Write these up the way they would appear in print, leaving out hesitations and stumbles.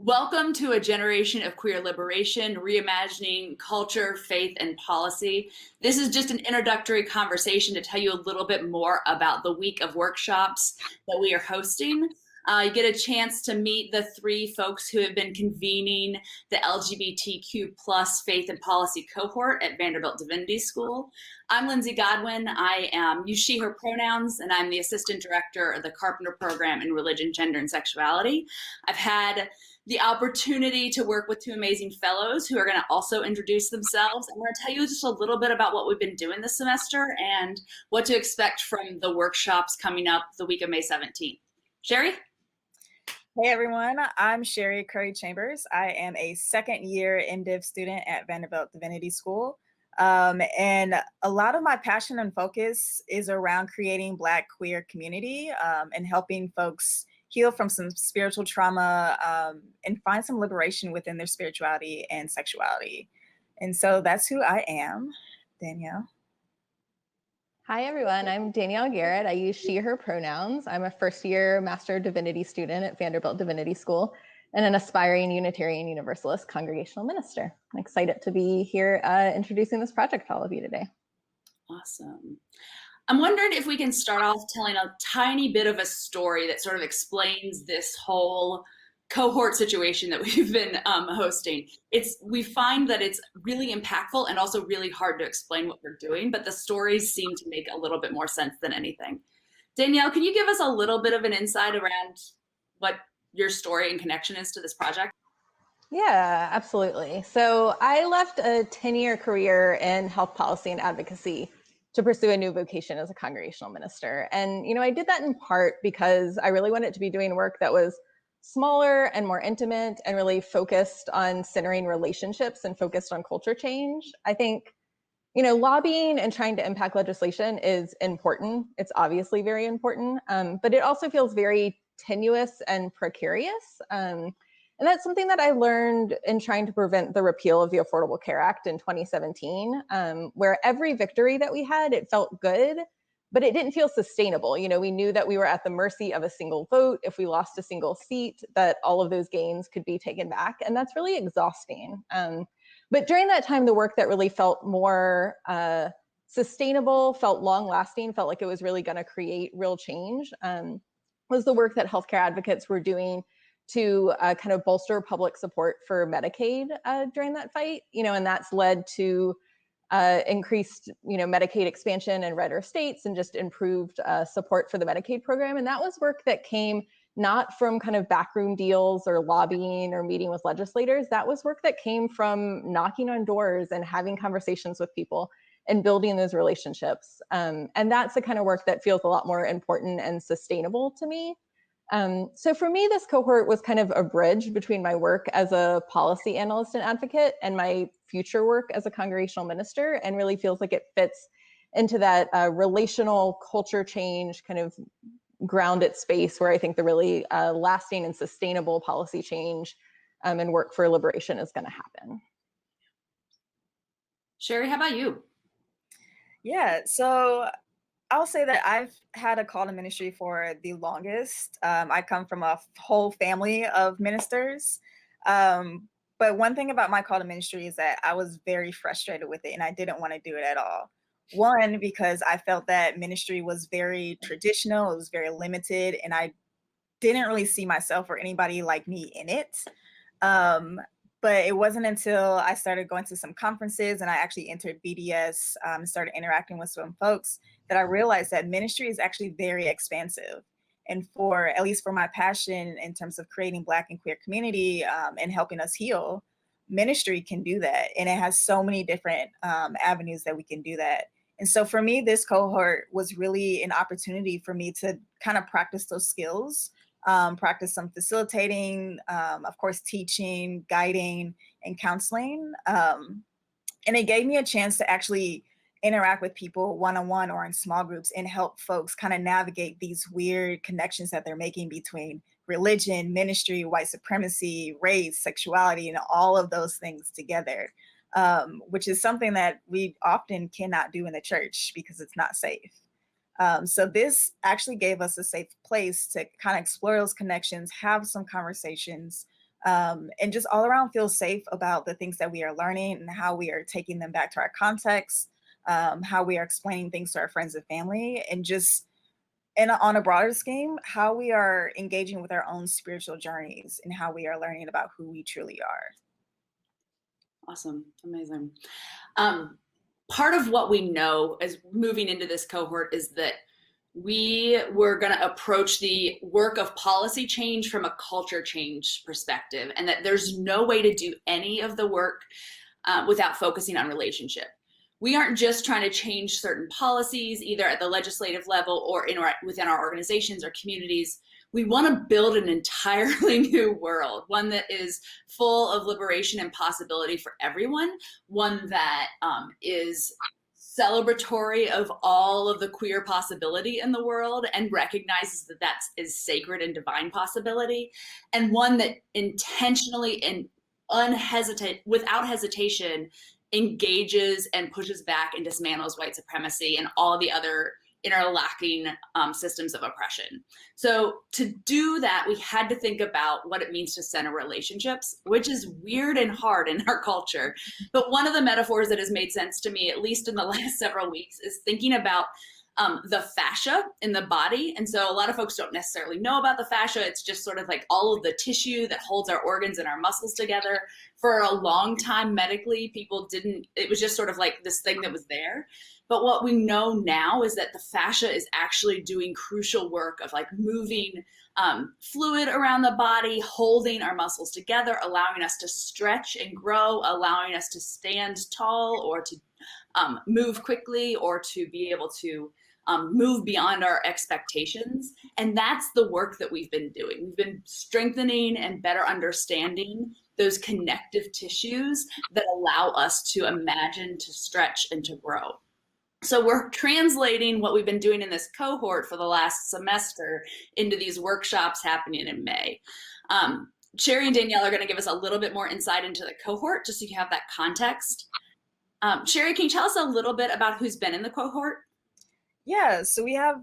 Welcome to a generation of queer liberation, reimagining culture, faith, and policy. This is just an introductory conversation to tell you a little bit more about the week of workshops that we are hosting. You get a chance to meet the three folks who have been convening the LGBTQ plus faith and policy cohort at Vanderbilt Divinity School. I'm Lindsay Godwin. I use she, her pronouns, and I'm the assistant director of the Carpenter Program in Religion, Gender, and Sexuality. I've had the opportunity to work with two amazing fellows who are going to also introduce themselves. I'm going to tell you just a little bit about what we've been doing this semester and what to expect from the workshops coming up the week of May 17th. Sherry? Hey everyone, I'm Sherry Curry Chambers. I am a second year MDiv student at Vanderbilt Divinity School. And a lot of my passion and focus is around creating Black queer community and helping folks heal from some spiritual trauma and find some liberation within their spirituality and sexuality. And so that's who I am. Danielle. Hi, everyone. I'm Danielle Garrett. I use she, her pronouns. I'm a first year Master of Divinity student at Vanderbilt Divinity School and an aspiring Unitarian Universalist congregational minister. I'm excited to be here introducing this project to all of you today. Awesome. I'm wondering if we can start off telling a tiny bit of a story that sort of explains this whole cohort situation that we've been hosting. We find that it's really impactful and also really hard to explain what we're doing, but the stories seem to make a little bit more sense than anything. Danielle, can you give us a little bit of an insight around what your story and connection is to this project? Yeah, absolutely. So I left a 10-year career in health policy and advocacy to pursue a new vocation as a congregational minister. And, I did that in part because I really wanted to be doing work that was smaller and more intimate and really focused on centering relationships and focused on culture change. I think, lobbying and trying to impact legislation is important. It's obviously very important, but it also feels very tenuous and precarious. And that's something that I learned in trying to prevent the repeal of the Affordable Care Act in 2017, where every victory that we had, it felt good, but it didn't feel sustainable. We knew that we were at the mercy of a single vote. If we lost a single seat, that all of those gains could be taken back. And that's really exhausting. But during that time, the work that really felt more sustainable, felt long lasting, felt like it was really going to create real change, was the work that healthcare advocates were doing to kind of bolster public support for Medicaid during that fight, and that's led to increased, Medicaid expansion in redder states and just improved support for the Medicaid program. And that was work that came not from kind of backroom deals or lobbying or meeting with legislators. That was work that came from knocking on doors and having conversations with people and building those relationships. And that's the kind of work that feels a lot more important and sustainable to me. So for me, this cohort was kind of a bridge between my work as a policy analyst and advocate and my future work as a congregational minister, and really feels like it fits into that relational culture change kind of grounded space where I think the really lasting and sustainable policy change and work for liberation is going to happen. Sherry, how about you? Yeah, so I'll say that I've had a call to ministry for the longest. I come from a whole family of ministers. But one thing about my call to ministry is that I was very frustrated with it and I didn't want to do it at all. One, because I felt that ministry was very traditional, it was very limited, and I didn't really see myself or anybody like me in it. But it wasn't until I started going to some conferences and I actually entered BDS and started interacting with some folks that I realized that ministry is actually very expansive. And at least for my passion in terms of creating Black and queer community and helping us heal, ministry can do that. And it has so many different avenues that we can do that. And so for me, this cohort was really an opportunity for me to kind of practice those skills. Practice some facilitating, of course, teaching, guiding, and counseling. And it gave me a chance to actually interact with people one-on-one or in small groups and help folks kind of navigate these weird connections that they're making between religion, ministry, white supremacy, race, sexuality, and all of those things together, which is something that we often cannot do in the church because it's not safe. So this actually gave us a safe place to kind of explore those connections, have some conversations, and just all around feel safe about the things that we are learning and how we are taking them back to our context, how we are explaining things to our friends and family, and just on a broader scheme, how we are engaging with our own spiritual journeys and how we are learning about who we truly are. Awesome. Amazing. Part of what we know as moving into this cohort is that we were going to approach the work of policy change from a culture change perspective, and that there's no way to do any of the work without focusing on relationship. We aren't just trying to change certain policies, either at the legislative level or within our organizations or communities. We want to build an entirely new world, one that is full of liberation and possibility for everyone, one that is celebratory of all of the queer possibility in the world and recognizes that that is sacred and divine possibility, and one that intentionally and without hesitation engages and pushes back and dismantles white supremacy and all the other interlocking systems of oppression. So to do that, we had to think about what it means to center relationships, which is weird and hard in our culture. But one of the metaphors that has made sense to me, at least in the last several weeks, is thinking about the fascia in the body. And so a lot of folks don't necessarily know about the fascia. It's just sort of like all of the tissue that holds our organs and our muscles together. For a long time, medically, people didn't, it was just sort of like this thing that was there. But what we know now is that the fascia is actually doing crucial work of like moving fluid around the body, holding our muscles together, allowing us to stretch and grow, allowing us to stand tall or to move quickly or to be able to move beyond our expectations. And that's the work that we've been doing. We've been strengthening and better understanding those connective tissues that allow us to imagine, to stretch, and to grow. So we're translating what we've been doing in this cohort for the last semester into these workshops happening in May. Sherry and Danielle are going to give us a little bit more insight into the cohort, just so you have that context. Sherry, can you tell us a little bit about who's been in the cohort? Yeah, so we have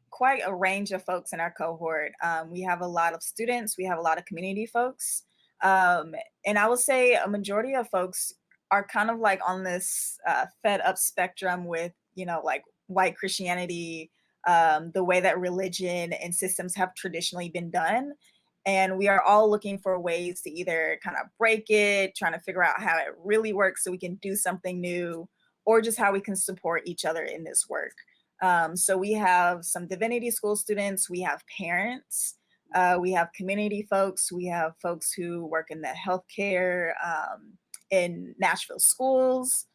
quite a range of folks in our cohort. We have a lot of students, we have a lot of community folks. And I would say a majority of folks are kind of like on this fed up spectrum with, you know, like white Christianity, the way that religion and systems have traditionally been done. And we are all looking for ways to either kind of break it, trying to figure out how it really works so we can do something new, or just how we can support each other in this work. So we have some divinity school students, we have parents, we have community folks, we have folks who work in the healthcare, in Nashville schools.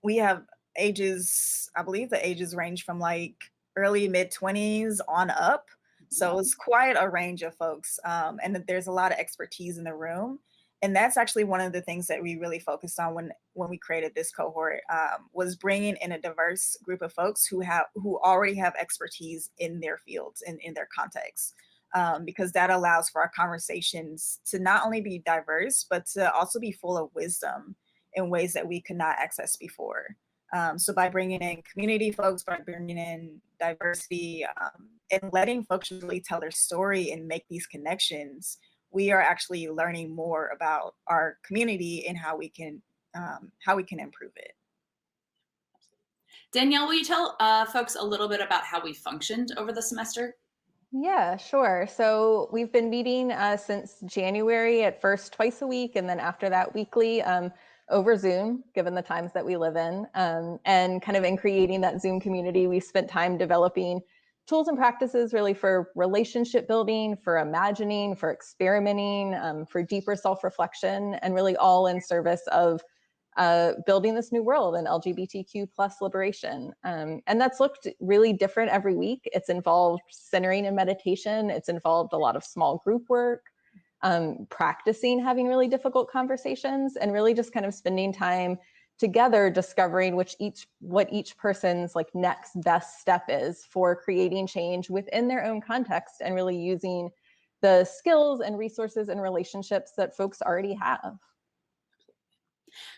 We have ages, I believe the ages range from like early mid-20s on up. So it's quite a range of folks, and there's a lot of expertise in the room. And that's actually one of the things that we really focused on when we created this cohort, was bringing in a diverse group of folks who already have expertise in their fields and in their contexts, because that allows for our conversations to not only be diverse, but to also be full of wisdom in ways that we could not access before. So by bringing in community folks, by bringing in diversity, and letting folks really tell their story and make these connections, we are actually learning more about our community and how we can improve it. Danielle, will you tell folks a little bit about how we functioned over the semester? Yeah, sure. So we've been meeting since January, at first twice a week, and then after that weekly, over Zoom, given the times that we live in. And kind of in creating that Zoom community, we spent time developing tools and practices really for relationship building, for imagining, for experimenting, for deeper self-reflection, and really all in service of building this new world and LGBTQ plus liberation. And that's looked really different every week. It's involved centering and meditation. It's involved a lot of small group work, practicing having really difficult conversations, and really just kind of spending time together discovering what each person's like next best step is for creating change within their own context, and really using the skills and resources and relationships that folks already have.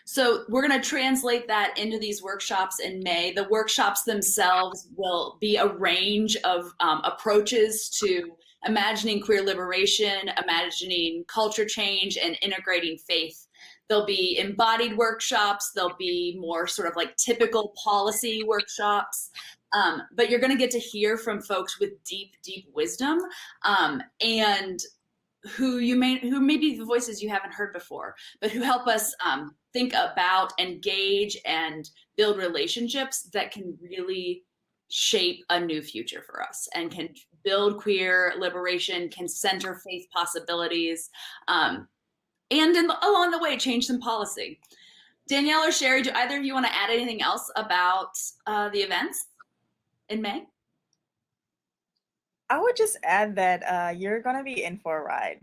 So we're going to translate that into these workshops in May. The workshops themselves will be a range of approaches to imagining queer liberation, imagining culture change, and integrating faith. There'll be embodied workshops. There'll be more sort of like typical policy workshops. But you're going to get to hear from folks with deep, deep wisdom, and who may be the voices you haven't heard before, but who help us think about, engage, and build relationships that can really shape a new future for us and can build queer liberation, can center faith possibilities, and along the way, change some policy. Danielle or Sherry, do either of you want to add anything else about the events in May? I would just add that you're going to be in for a ride.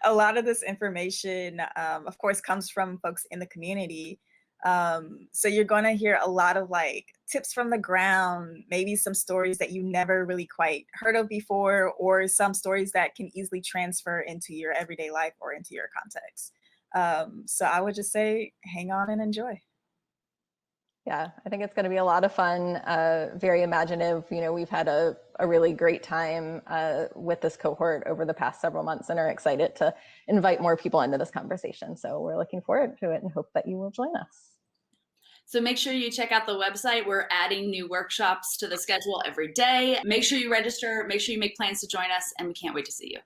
A lot of this information, of course, comes from folks in the community. So you're going to hear a lot of like tips from the ground, maybe some stories that you never really quite heard of before, or some stories that can easily transfer into your everyday life or into your context. So I would just say, hang on and enjoy. Yeah, I think it's going to be a lot of fun, very imaginative. You know, we've had a really great time with this cohort over the past several months and are excited to invite more people into this conversation. So we're looking forward to it and hope that you will join us. So make sure you check out the website. We're adding new workshops to the schedule every day. Make sure you register, make sure you make plans to join us, and we can't wait to see you.